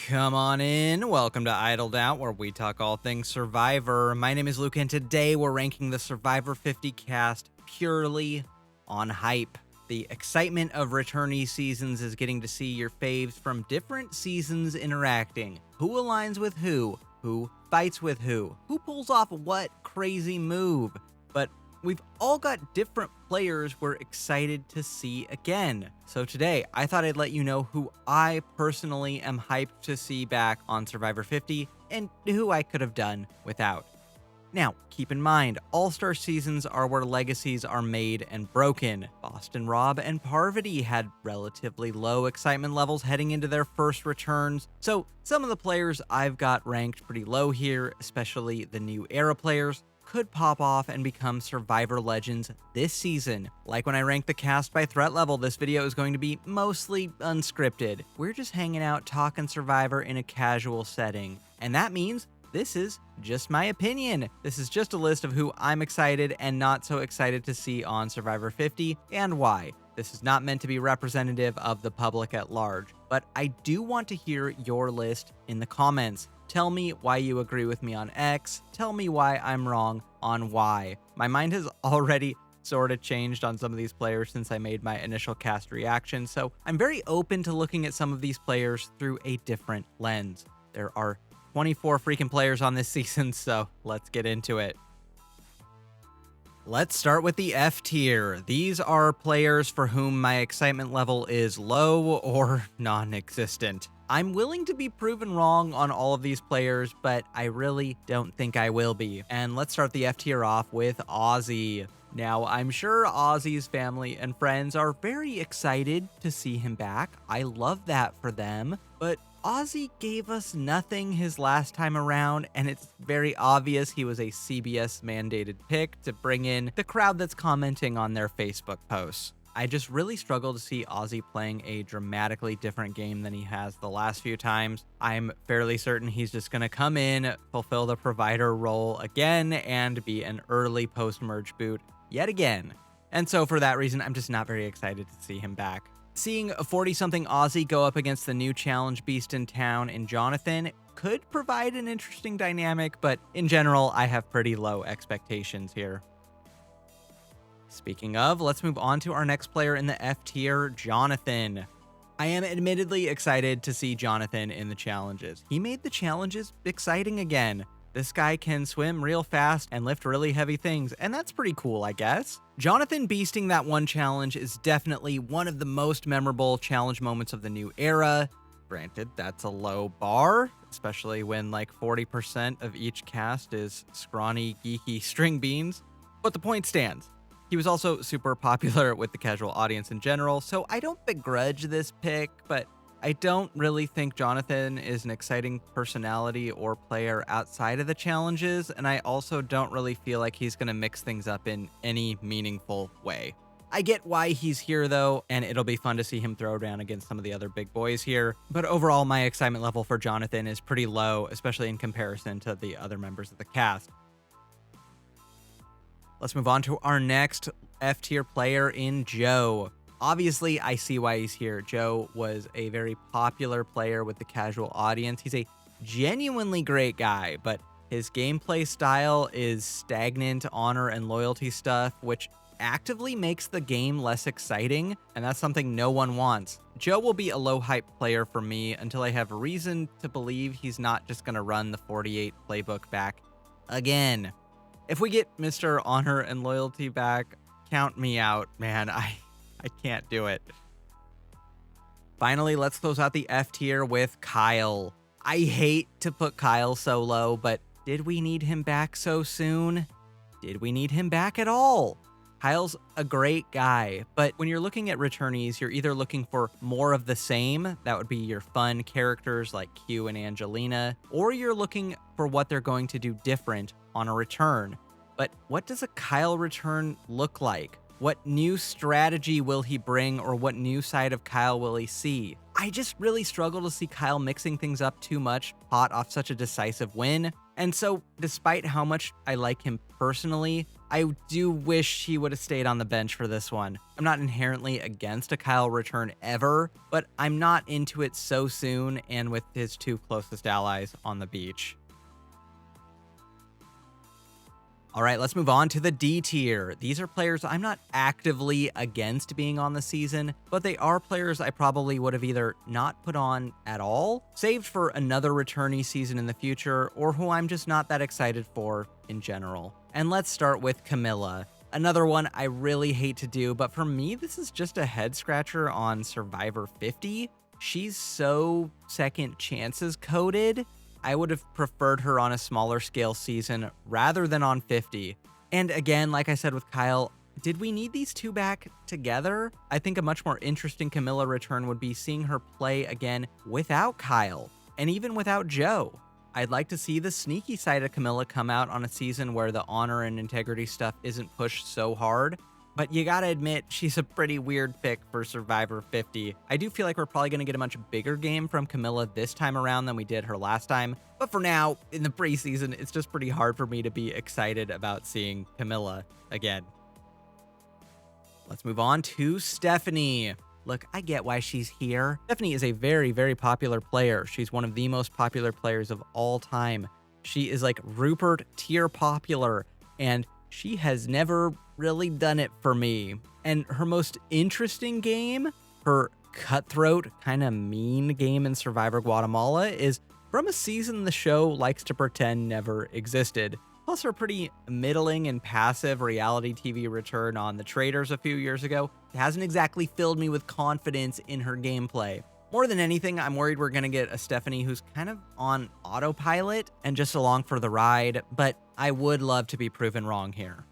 Come on in. Welcome to Idled Out, where we talk all things Survivor. My name is Luke, and today we're ranking the Survivor 50 cast purely on hype. The excitement of returnee seasons is getting to see your faves from different seasons interacting. Who aligns with who fights with who pulls off what crazy move. But we've all got different players we're excited to see again. So today, I thought I'd let you know who I personally am hyped to see back on Survivor 50 and who I could have done without. Now, keep in mind, All-Star seasons are where legacies are made and broken. Boston Rob and Parvati had relatively low excitement levels heading into their first returns, so some of the players I've got ranked pretty low here, especially the new era players, could pop off and become Survivor legends this season. Like when I ranked the cast by threat level, this video is going to be mostly unscripted. We're just hanging out talking Survivor in a casual setting, and that means this is just my opinion. This is just a list of who I'm excited and not so excited to see on Survivor 50 and why. This is not meant to be representative of the public at large, but I do want to hear your list in the comments. Tell me why you agree with me on X. Tell me why I'm wrong on Y. My mind has already sort of changed on some of these players since I made my initial cast reaction, so I'm very open to looking at some of these players through a different lens. There are 24 freaking players on this season, so let's get into it. Let's start with the F tier. These are players for whom my excitement level is low or non-existent. I'm willing to be proven wrong on all of these players, but I really don't think I will be. And let's start the F tier off with Ozzy. Now, I'm sure Ozzy's family and friends are very excited to see him back. I love that for them, but Ozzy gave us nothing his last time around, and it's very obvious he was a CBS mandated pick to bring in the crowd that's commenting on their Facebook posts. I just really struggle to see Ozzy playing a dramatically different game than he has the last few times. I'm fairly certain he's just going to come in, fulfill the provider role again, and be an early post-merge boot yet again. And so for that reason, I'm just not very excited to see him back. Seeing a 40-something Ozzy go up against the new challenge beast in town in Jonathan could provide an interesting dynamic, but in general, I have pretty low expectations here. Speaking of, let's move on to our next player in the F tier, Jonathan. I am admittedly excited to see Jonathan in the challenges. He made the challenges exciting again. This guy can swim real fast and lift really heavy things, and that's pretty cool, I guess. Jonathan beasting that one challenge is definitely one of the most memorable challenge moments of the new era. Granted, that's a low bar, especially when like 40% of each cast is scrawny, geeky string beans. But the point stands. He was also super popular with the casual audience in general, so I don't begrudge this pick, but I don't really think Jonathan is an exciting personality or player outside of the challenges, and I also don't really feel like he's going to mix things up in any meaningful way. I get why he's here though, and it'll be fun to see him throw down against some of the other big boys here, but overall my excitement level for Jonathan is pretty low, especially in comparison to the other members of the cast. Let's move on to our next F tier player in Joe. Obviously, I see why he's here. Joe was a very popular player with the casual audience. He's a genuinely great guy, but his gameplay style is stagnant honor and loyalty stuff, which actively makes the game less exciting, and that's something no one wants. Joe will be a low hype player for me until I have reason to believe he's not just going to run the 48 playbook back again. If we get Mr. Honor and Loyalty back, count me out, man. I can't do it. Finally, let's close out the F tier with Kyle. I hate to put Kyle so low, but did we need him back so soon? Did we need him back at all? Kyle's a great guy, but when you're looking at returnees, you're either looking for more of the same, that would be your fun characters like Q and Angelina, or you're looking for what they're going to do different on a return. But what does a Kyle return look like? What new strategy will he bring, or what new side of Kyle will he see? I just really struggle to see Kyle mixing things up too much, hot off such a decisive win. And so, despite how much I like him personally, I do wish he would have stayed on the bench for this one. I'm not inherently against a Kyle return ever, but I'm not into it so soon and with his two closest allies on the beach. All right, let's move on to the D tier. These are players I'm not actively against being on the season, but they are players I probably would have either not put on at all, saved for another returnee season in the future, or who I'm just not that excited for in general. And let's start with Camilla. Another one I really hate to do, but for me, this is just a head scratcher on Survivor 50. She's so second chances coded. I would have preferred her on a smaller scale season rather than on 50. And again, like I said with Kyle, did we need these two back together? I think a much more interesting Camilla return would be seeing her play again without Kyle and even without Joe. I'd like to see the sneaky side of Camilla come out on a season where the honor and integrity stuff isn't pushed so hard. But you gotta admit, she's a pretty weird pick for Survivor 50. I do feel like we're probably gonna get a much bigger game from Camilla this time around than we did her last time. But for now, in the preseason, it's just pretty hard for me to be excited about seeing Camilla again. Let's move on to Stephanie. Look, I get why she's here. Stephanie is a very, very popular player. She's one of the most popular players of all time. She is like Rupert tier popular, and she has never really done it for me. And her most interesting game, her cutthroat, kind of mean game in Survivor Guatemala, is from a season the show likes to pretend never existed. Plus her pretty middling and passive reality TV return on The Traitors a few years ago hasn't exactly filled me with confidence in her gameplay. More than anything, I'm worried we're going to get a Stephanie who's kind of on autopilot and just along for the ride, but I would love to be proven wrong here.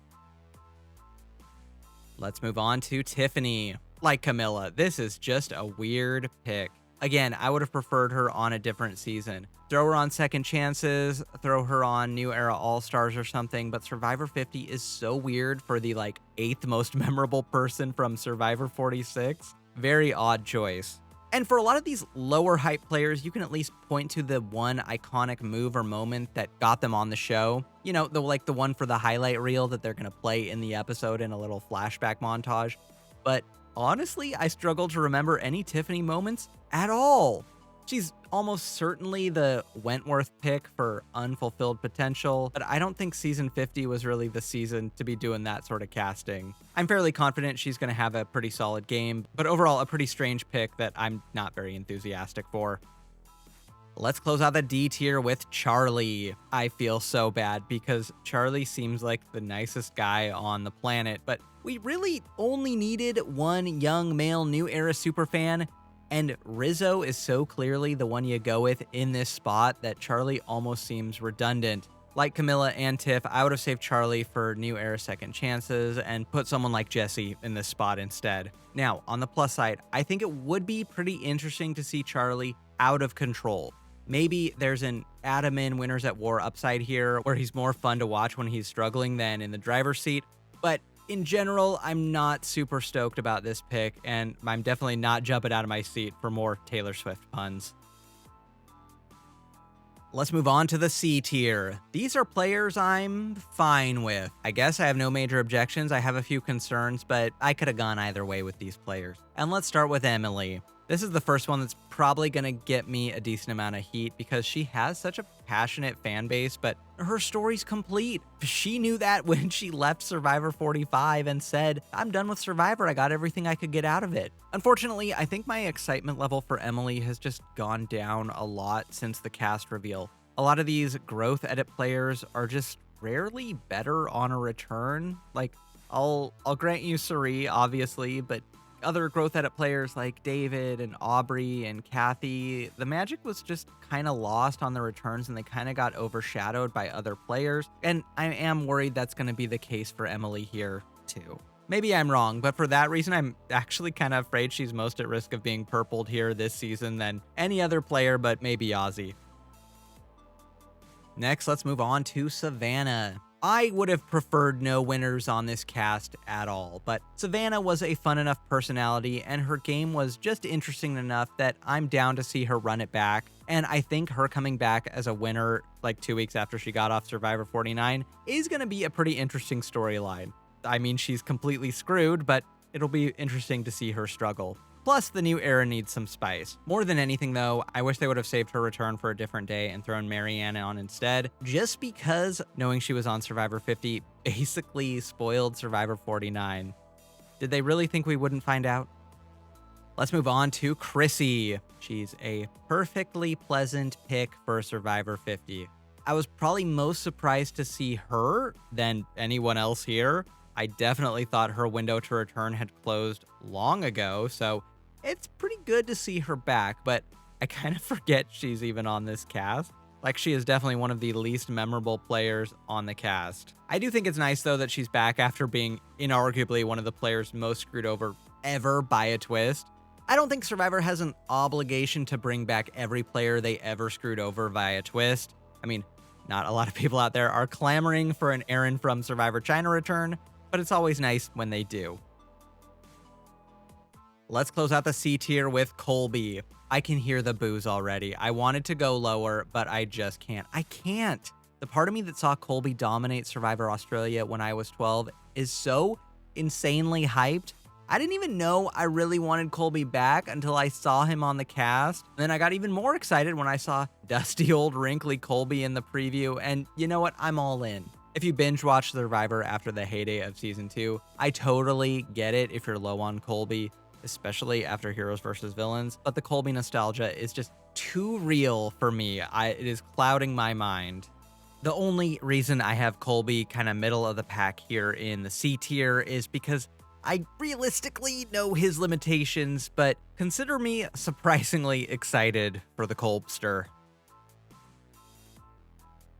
Let's move on to Tiffany. Like Camilla, this is just a weird pick. Again, I would have preferred her on a different season. Throw her on Second Chances, throw her on New Era All-Stars or something, but Survivor 50 is so weird for the 8th most memorable person from Survivor 46. Very odd choice. And for a lot of these lower hype players, you can at least point to the one iconic move or moment that got them on the show. You know, the one for the highlight reel that they're going to play in the episode in a little flashback montage. But honestly, I struggle to remember any Tiffany moments at all. She's almost certainly the Wentworth pick for unfulfilled potential, but I don't think season 50 was really the season to be doing that sort of casting. I'm fairly confident she's going to have a pretty solid game, but overall a pretty strange pick that I'm not very enthusiastic for. Let's close out the D tier with Charlie. I feel so bad because Charlie seems like the nicest guy on the planet, but we really only needed one young male New Era superfan, and Rizzo is so clearly the one you go with in this spot that Charlie almost seems redundant. Like Camilla and Tiff, I would have saved Charlie for New Era Second Chances and put someone like Jesse in this spot instead. Now, on the plus side, I think it would be pretty interesting to see Charlie out of control. Maybe there's an Adam in Winners at War upside here where he's more fun to watch when he's struggling than in the driver's seat, but in general, I'm not super stoked about this pick, and I'm definitely not jumping out of my seat for more Taylor Swift puns. Let's move on to the C tier. These are players I'm fine with. I guess I have no major objections. I have a few concerns, but I could have gone either way with these players. And let's start with Emily. This is the first one that's probably going to get me a decent amount of heat because she has such a passionate fan base, but her story's complete. She knew that when she left Survivor 45 and said, I'm done with Survivor, I got everything I could get out of it. Unfortunately, I think my excitement level for Emily has just gone down a lot since the cast reveal. A lot of these growth edit players are just rarely better on a return. Like, I'll grant you Suri, obviously, but other growth edit players like David and Aubrey and Kathy, the magic was just kind of lost on the returns and they kind of got overshadowed by other players. And I am worried that's going to be the case for Emily here too. Maybe I'm wrong, but for that reason, I'm actually kind of afraid she's most at risk of being purpled here this season than any other player, but maybe Ozzy. Next, let's move on to Savannah. I would have preferred no winners on this cast at all, but Savannah was a fun enough personality and her game was just interesting enough that I'm down to see her run it back. And I think her coming back as a winner like 2 weeks after she got off Survivor 49 is going to be a pretty interesting storyline. I mean, she's completely screwed, but it'll be interesting to see her struggle. Plus, the new era needs some spice. More than anything, though, I wish they would have saved her return for a different day and thrown Marianne on instead, just because knowing she was on Survivor 50 basically spoiled Survivor 49. Did they really think we wouldn't find out? Let's move on to Chrissy. She's a perfectly pleasant pick for Survivor 50. I was probably most surprised to see her than anyone else here. I definitely thought her window to return had closed long ago, so it's pretty good to see her back, but I kind of forget she's even on this cast. Like, she is definitely one of the least memorable players on the cast. I do think it's nice, though, that she's back after being inarguably one of the players most screwed over ever by a twist. I don't think Survivor has an obligation to bring back every player they ever screwed over via twist. I mean, not a lot of people out there are clamoring for an Aaron from Survivor China return, but it's always nice when they do. Let's close out the C tier with Colby. I can hear the boos already. I wanted to go lower, but I just can't. I can't. The part of me that saw Colby dominate Survivor Australia when I was 12 is so insanely hyped. I didn't even know I really wanted Colby back until I saw him on the cast. And then I got even more excited when I saw dusty old wrinkly Colby in the preview. And you know what? I'm all in. If you binge watch Survivor after the heyday of season 2, I totally get it if you're low on Colby, especially after Heroes vs. Villains, but the Colby nostalgia is just too real for me. It is clouding my mind. The only reason I have Colby kind of middle of the pack here in the C tier is because I realistically know his limitations, but consider me surprisingly excited for the Colbster.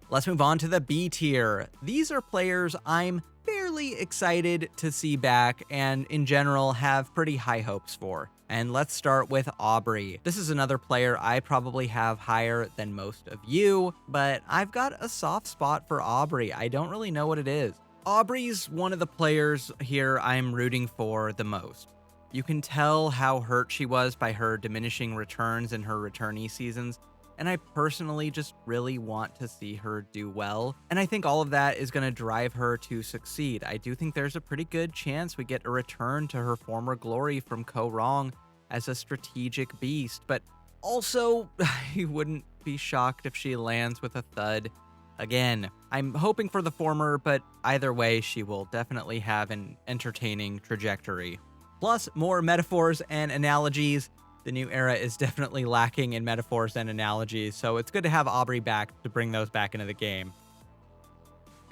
Let's move on to the B tier. These are players I'm fairly excited to see back and in general have pretty high hopes for. And let's start with Aubrey. This is another player I probably have higher than most of you, but I've got a soft spot for Aubrey. I don't really know what it is. Aubrey's one of the players here I'm rooting for the most. You can tell how hurt she was by her diminishing returns in her returnee seasons, and I personally just really want to see her do well. And I think all of that is going to drive her to succeed. I do think there's a pretty good chance we get a return to her former glory from Ko Wrong as a strategic beast, but also I wouldn't be shocked if she lands with a thud. Again, I'm hoping for the former, but either way, she will definitely have an entertaining trajectory. Plus, more metaphors and analogies. The new era is definitely lacking in metaphors and analogies, so it's good to have Aubrey back to bring those back into the game.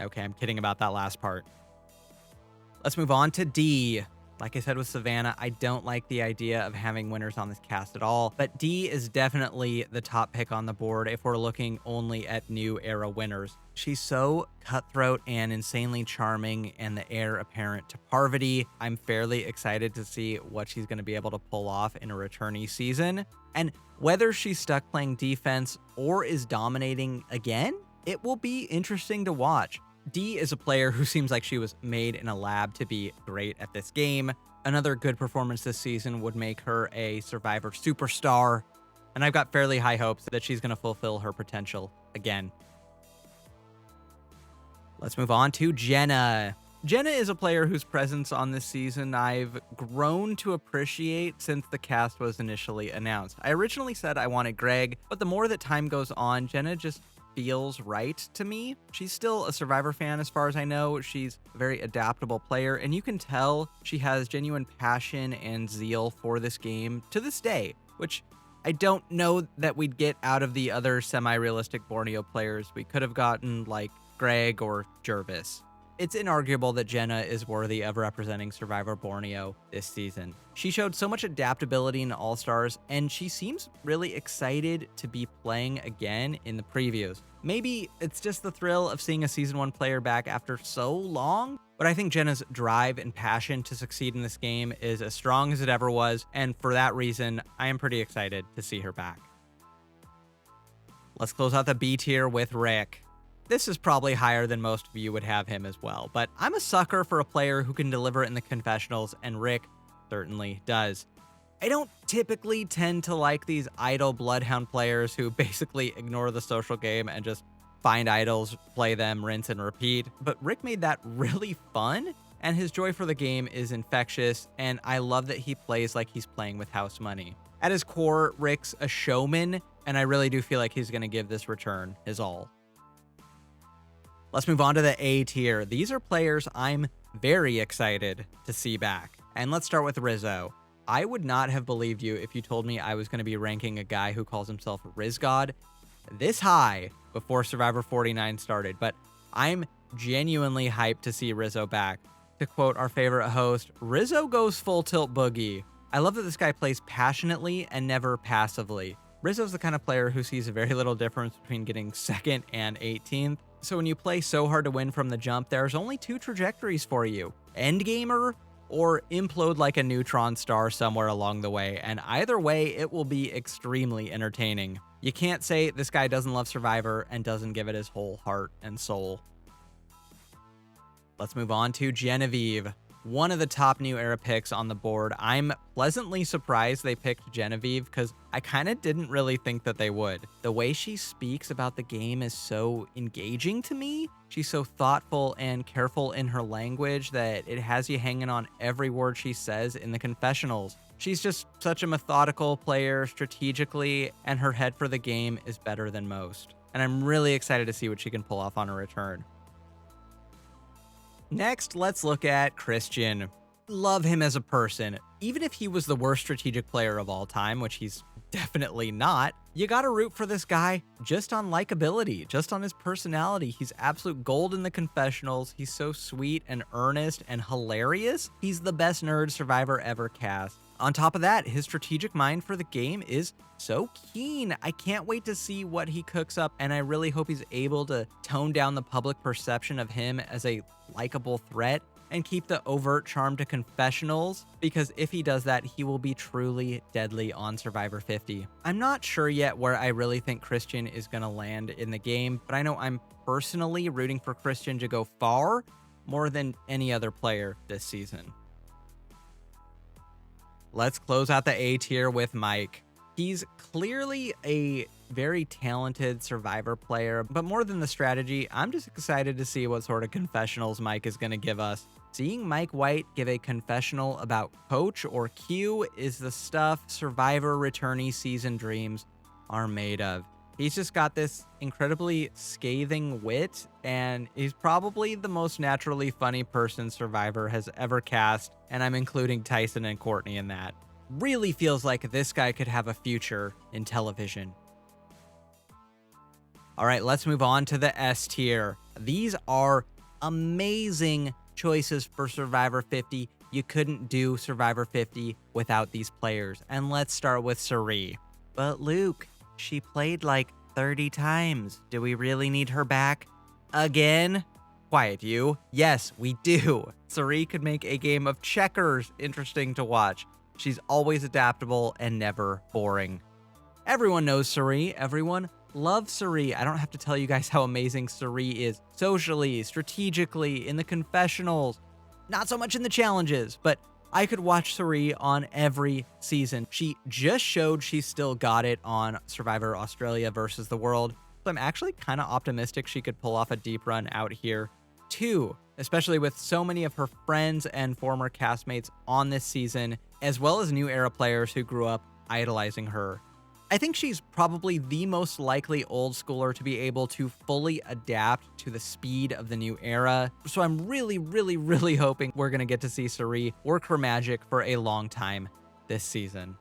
Okay, I'm kidding about that last part. Let's move on to D. Like I said with Savannah, I don't like the idea of having winners on this cast at all, but D is definitely the top pick on the board if we're looking only at new era winners. She's so cutthroat and insanely charming and the heir apparent to Parvati. I'm fairly excited to see what she's going to be able to pull off in a returnee season. And whether she's stuck playing defense or is dominating again, it will be interesting to watch. D is a player who seems like she was made in a lab to be great at this game. Another good performance this season would make her a Survivor superstar, and I've got fairly high hopes that she's going to fulfill her potential again. Let's move on to Jenna. Jenna is a player whose presence on this season I've grown to appreciate since the cast was initially announced. I originally said I wanted Greg, but the more that time goes on, Jenna just feels right to me. She's still a Survivor fan as far as I know. She's a very adaptable player, and you can tell she has genuine passion and zeal for this game to this day, which I don't know that we'd get out of the other semi-realistic Borneo players we could have gotten, like Greg or Jervis. It's inarguable that Jenna is worthy of representing Survivor Borneo this season. She showed so much adaptability in All-Stars, and she seems really excited to be playing again in the previews. Maybe it's just the thrill of seeing a Season 1 player back after so long, but I think Jenna's drive and passion to succeed in this game is as strong as it ever was, and for that reason, I am pretty excited to see her back. Let's close out the B tier with Rick. This is probably higher than most of you would have him as well, but I'm a sucker for a player who can deliver in the confessionals, and Rick certainly does. I don't typically tend to like these idle Bloodhound players who basically ignore the social game and just find idols, play them, rinse and repeat, but Rick made that really fun, and his joy for the game is infectious, and I love that he plays like he's playing with house money. At his core, Rick's a showman, and I really do feel like he's going to give this return his all. Let's move on to the A tier. These are players I'm very excited to see back. And let's start with Rizzo. I would not have believed you if you told me I was going to be ranking a guy who calls himself RizGod this high before Survivor 49 started, but I'm genuinely hyped to see Rizzo back. To quote our favorite host, Rizzo goes full tilt boogie. I love that this guy plays passionately and never passively. Rizzo's the kind of player who sees very little difference between getting 2nd and 18th. So when you play so hard to win from the jump, there's only 2 trajectories for you. Endgamer or implode like a neutron star somewhere along the way, and either way, it will be extremely entertaining. You can't say this guy doesn't love Survivor and doesn't give it his whole heart and soul. Let's move on to Genevieve, one of the top new era picks on the board. I'm pleasantly surprised they picked Genevieve because I kind of didn't really think that they would. The way she speaks about the game is so engaging to me. She's so thoughtful and careful in her language that it has you hanging on every word she says in the confessionals. She's just such a methodical player strategically, and her head for the game is better than most. And I'm really excited to see what she can pull off on her return. Next, let's look at Christian. Love him as a person. Even if he was the worst strategic player of all time, which he's definitely not, you gotta root for this guy just on likability, just on his personality. He's absolute gold in the confessionals. He's so sweet and earnest and hilarious. He's the best nerd Survivor ever cast. On top of that, his strategic mind for the game is so keen. I can't wait to see what he cooks up, and I really hope he's able to tone down the public perception of him as a likable threat and keep the overt charm to confessionals, because if he does that, he will be truly deadly on Survivor 50. I'm not sure yet where I really think Christian is going to land in the game, but I know I'm personally rooting for Christian to go far more than any other player this season. Let's close out the A tier with Mike. He's clearly a very talented Survivor player, but more than the strategy, I'm just excited to see what sort of confessionals Mike is going to give us. Seeing Mike White give a confessional about Coach or Q is the stuff Survivor returnee season dreams are made of. He's just got this incredibly scathing wit, and he's probably the most naturally funny person Survivor has ever cast, and I'm including Tyson and Courtney in that. Really feels like this guy could have a future in television. All right, let's move on to the S tier. These are amazing choices for Survivor 50. You couldn't do Survivor 50 without these players. And let's start with Cirie. But Luke, she played like 30 times. Do we really need her back again? Quiet, you. Yes, we do. Cirie could make a game of checkers interesting to watch. She's always adaptable and never boring. Everyone knows Cirie. Everyone loves Cirie. I don't have to tell you guys how amazing Cirie is socially, strategically, in the confessionals. Not so much in the challenges, but I could watch Cirie on every season. She just showed she still got it on Survivor Australia versus the World, so I'm actually kind of optimistic she could pull off a deep run out here too, especially with so many of her friends and former castmates on this season, as well as new era players who grew up idolizing her. I think she's probably the most likely old schooler to be able to fully adapt to the speed of the new era. So I'm really hoping we're going to get to see Cirie work her magic for a long time this season.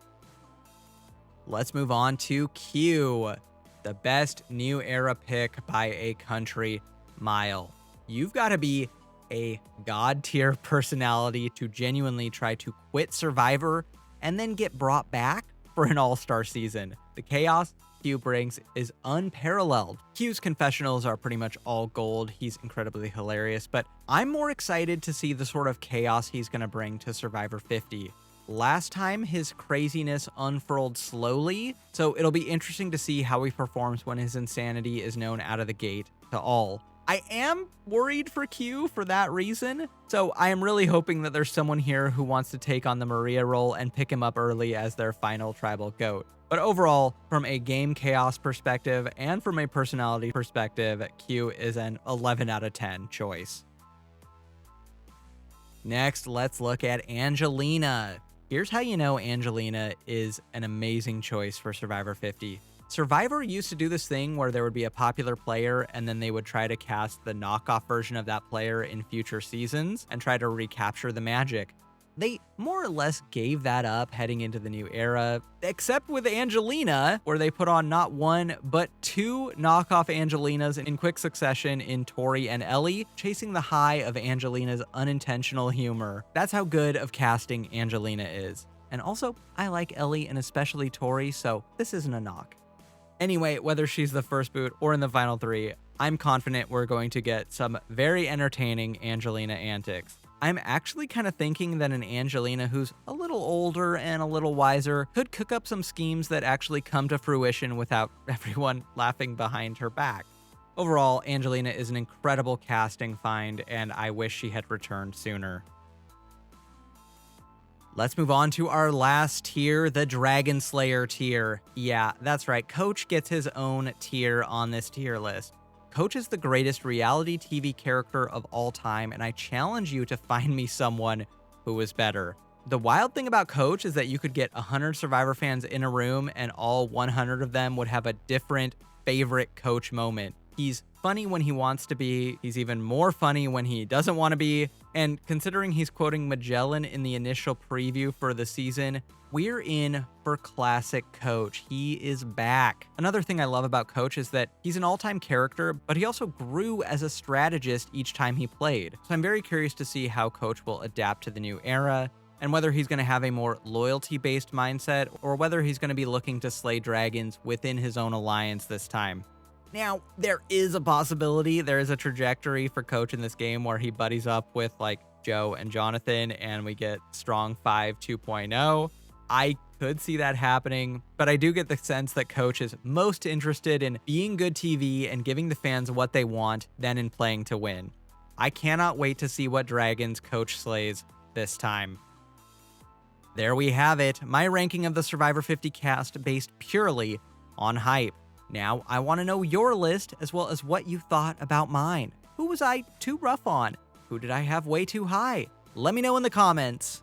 Let's move on to Q, the best new era pick by a country mile. You've got to be a god tier personality to genuinely try to quit Survivor and then get brought back for an all-star season. The chaos Q brings is unparalleled. Q's confessionals are pretty much all gold. He's incredibly hilarious, but I'm more excited to see the sort of chaos he's going to bring to Survivor 50. Last time, his craziness unfurled slowly, so it'll be interesting to see how he performs when his insanity is known out of the gate to all. I am worried for Q for that reason, so I am really hoping that there's someone here who wants to take on the Maria role and pick him up early as their final tribal goat. But overall, from a game chaos perspective and from a personality perspective, Q is an 11 out of 10 choice. Next, let's look at Angelina. Here's how you know Angelina is an amazing choice for Survivor 50. Survivor used to do this thing where there would be a popular player and then they would try to cast the knockoff version of that player in future seasons and try to recapture the magic. They more or less gave that up heading into the new era, except with Angelina, where they put on not one, but two knockoff Angelinas in quick succession in Tori and Ellie, chasing the high of Angelina's unintentional humor. That's how good of casting Angelina is. And also, I like Ellie and especially Tori, so this isn't a knock. Anyway, whether she's the first boot or in the final three, I'm confident we're going to get some very entertaining Angelina antics. I'm actually kind of thinking that an Angelina who's a little older and a little wiser could cook up some schemes that actually come to fruition without everyone laughing behind her back. Overall, Angelina is an incredible casting find, and I wish she had returned sooner. Let's move on to our last tier, the Dragonslayer tier. Yeah, that's right, Coach gets his own tier on this tier list. Coach is the greatest reality TV character of all time, and I challenge you to find me someone who is better. The wild thing about Coach is that you could get 100 Survivor fans in a room and all 100 of them would have a different favorite Coach moment. He's funny when he wants to be, he's even more funny when he doesn't want to be, and considering he's quoting Magellan in the initial preview for the season, we're in for classic Coach. He is back. Another thing I love about Coach is that he's an all-time character, but he also grew as a strategist each time he played. So I'm very curious to see how Coach will adapt to the new era, and whether he's going to have a more loyalty-based mindset, or whether he's going to be looking to slay dragons within his own alliance this time. Now, there is a possibility, there is a trajectory for Coach in this game where he buddies up with like Joe and Jonathan and we get Strong 5 2.0. I could see that happening, but I do get the sense that Coach is most interested in being good TV and giving the fans what they want than in playing to win. I cannot wait to see what dragons Coach slays this time. There we have it, my ranking of the Survivor 50 cast based purely on hype. Now, I want to know your list as well as what you thought about mine. Who was I too rough on? Who did I have way too high? Let me know in the comments.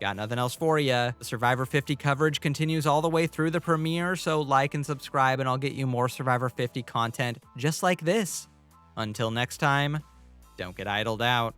Got nothing else for you. The Survivor 50 coverage continues all the way through the premiere, so like and subscribe and I'll get you more Survivor 50 content just like this. Until next time, don't get idled out.